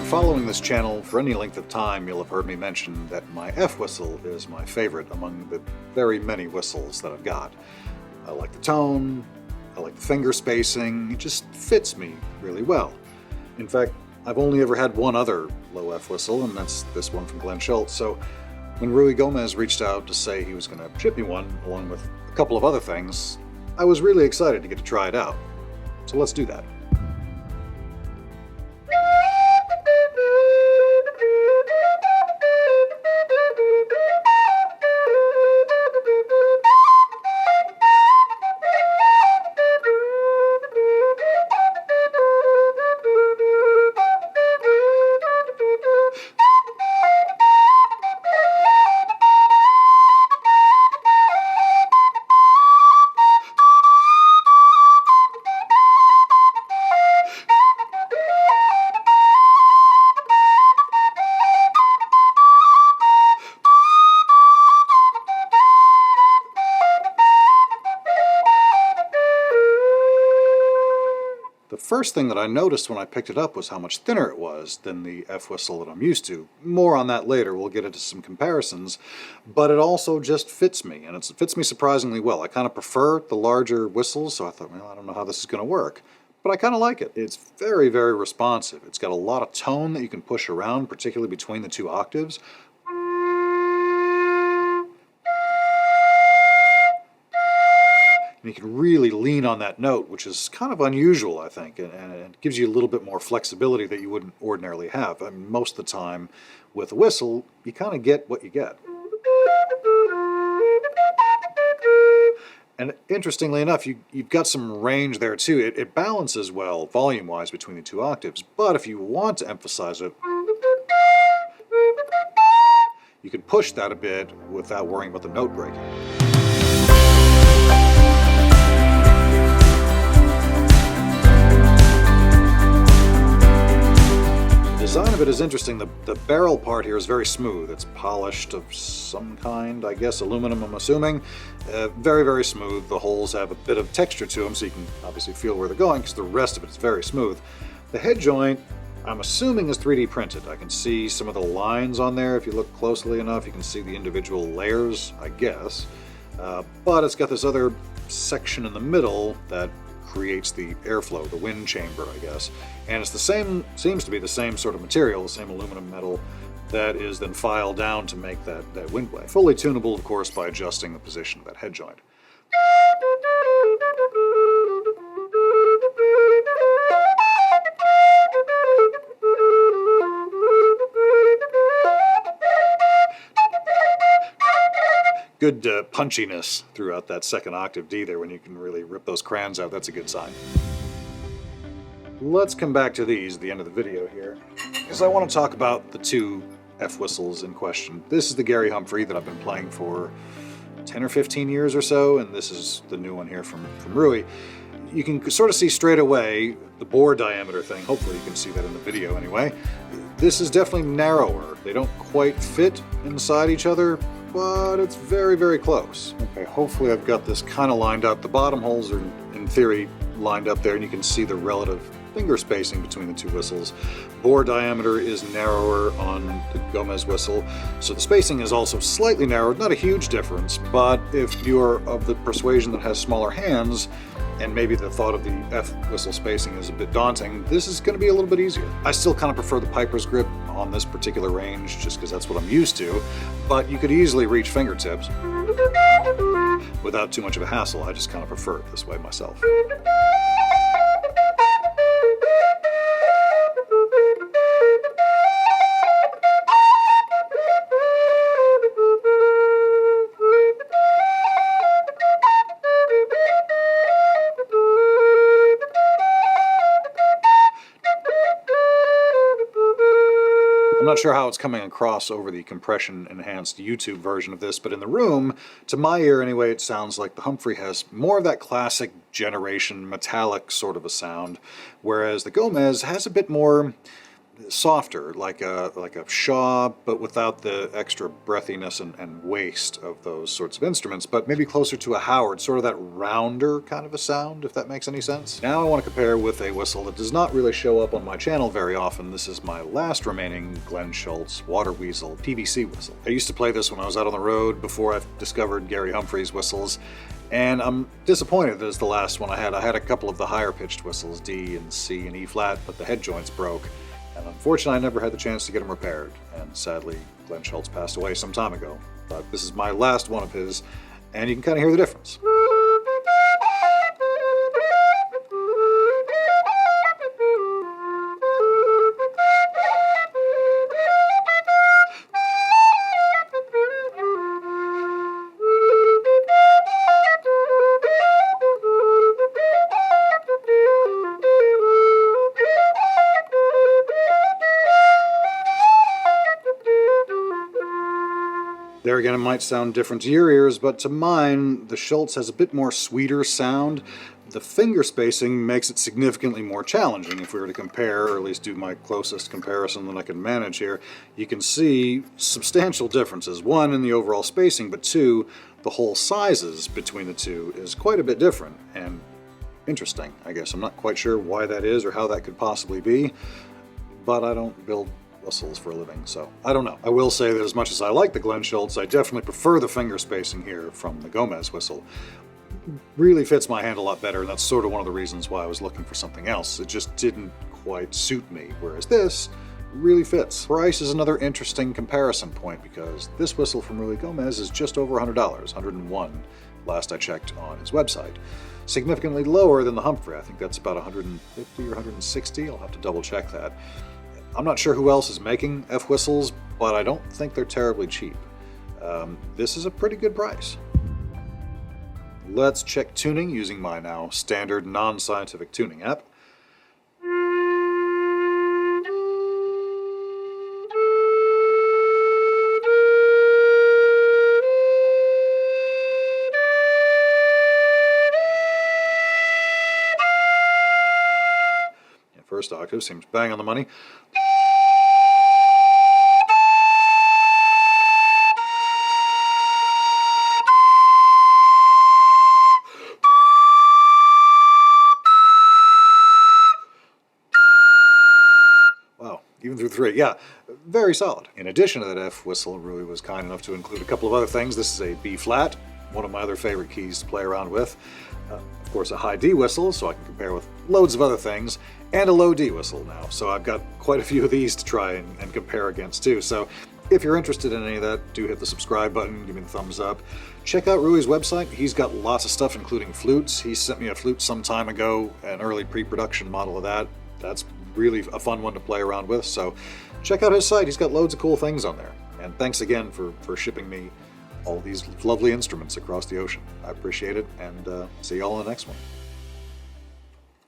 following this channel for any length of time, you'll have heard me mention that my F whistle is my favorite among the very many whistles that I've got. I like the tone, I like the finger spacing, it just fits me really well. In fact, I've only ever had one other low F whistle, and that's this one from Glenn Schultz. So when RUI GOMES reached out to say he was going to ship me one, along with a couple of other things, I was really excited to get to try it out. So let's do that. The first thing that I noticed when I picked it up was how much thinner it was than the F whistle that I'm used to. More on that later, we'll get into some comparisons, but it also just fits me, and it fits me surprisingly well. I kind of prefer the larger whistles, so I thought, well, I don't know how this is going to work, but I kind of like it. It's very, very responsive. It's got a lot of tone that you can push around, particularly between the two octaves. And you can really lean on that note, which is kind of unusual, I think, and it gives you a little bit more flexibility that you wouldn't ordinarily have. I mean, most of the time with a whistle, you kind of get what you get. And interestingly enough, you've got some range there too. It balances well volume-wise between the two octaves, but if you want to emphasize it, you can push that a bit without worrying about the note breaking. The design of it is interesting. The barrel part here is very smooth. It's polished of some kind, I guess, aluminum, I'm assuming. Very, very smooth. The holes have a bit of texture to them, so you can obviously feel where they're going, because the rest of it is very smooth. The head joint, I'm assuming, is 3D printed. I can see some of the lines on there. If you look closely enough, you can see the individual layers, I guess. But it's got this other section in the middle that creates the airflow, the wind chamber, I guess. And it's the same, seems to be the same sort of material, the same aluminum metal that is then filed down to make that windway. Fully tunable, of course, by adjusting the position of that head joint. Good punchiness throughout that second octave D there when you can really rip those crayons out. That's a good sign. Let's come back to these at the end of the video here, because I want to talk about the two F whistles in question. This is the Gary Humphrey that I've been playing for 10 or 15 years or so, and this is the new one here from RUI. You can sort of see straight away the bore diameter thing. Hopefully you can see that in the video anyway. This is definitely narrower. They don't quite fit inside each other, but it's very, very close. Okay, hopefully I've got this kind of lined up. The bottom holes are, in theory, lined up there, and you can see the relative finger spacing between the two whistles. Bore diameter is narrower on the GOMES whistle, so the spacing is also slightly narrowed. Not a huge difference, but if you're of the persuasion that has smaller hands, and maybe the thought of the F whistle spacing is a bit daunting, this is going to be a little bit easier. I still kind of prefer the Piper's grip on this particular range, just because that's what I'm used to, but you could easily reach fingertips without too much of a hassle. I just kind of prefer it this way myself. I'm not sure how it's coming across over the compression-enhanced YouTube version of this, but in the room, to my ear anyway, it sounds like the Humphrey has more of that classic generation metallic sort of a sound, whereas the GOMES has a bit more softer, like a Shaw, but without the extra breathiness and waste of those sorts of instruments, but maybe closer to a Howard, sort of that rounder kind of a sound, if that makes any sense. Now I want to compare with a whistle that does not really show up on my channel very often. This is my last remaining Glenn Schultz Water Weasel PVC whistle. I used to play this when I was out on the road before I discovered Gary Humphrey's whistles, and I'm disappointed that it's the last one I had. I had a couple of the higher pitched whistles, D and C and E flat, but the head joints broke. And unfortunately, I never had the chance to get them repaired, and sadly, Glenn Schultz passed away some time ago. But this is my last one of his, and you can kind of hear the difference. There again, it might sound different to your ears, but to mine, the Schultz has a bit more sweeter sound. The finger spacing makes it significantly more challenging. If we were to compare, or at least do my closest comparison that I can manage here, you can see substantial differences. One, in the overall spacing, but two, the hole sizes between the two is quite a bit different and interesting, I guess. I'm not quite sure why that is or how that could possibly be, but I don't build whistles for a living, so I don't know. I will say that as much as I like the Glenn Schultz, I definitely prefer the finger spacing here from the GOMES whistle. Really fits my hand a lot better, and that's sort of one of the reasons why I was looking for something else. It just didn't quite suit me, whereas this really fits. Price is another interesting comparison point, because this whistle from RUI GOMES is just over $100, $101 last I checked on his website. Significantly lower than the Humphrey. I think that's about $150 or $160. I'll have to double check that. I'm not sure who else is making F whistles, but I don't think they're terribly cheap. This is a pretty good price. Let's check tuning using my now standard non-scientific tuning app. First octave seems bang on the money. Wow, even through 3, yeah, very solid. In addition to that F whistle, RUI was kind enough to include a couple of other things. This is a B flat, one of my other favorite keys to play around with. Of course, a high D whistle, so I can compare with loads of other things, and a low D whistle now. So I've got quite a few of these to try and compare against too. So if you're interested in any of that, do hit the subscribe button, give me the thumbs up. Check out RUI's website. He's got lots of stuff, including flutes. He sent me a flute some time ago, an early pre-production model of that. That's really a fun one to play around with. So check out his site. He's got loads of cool things on there. And thanks again for shipping me all these lovely instruments across the ocean. I appreciate it, and see y'all in the next one.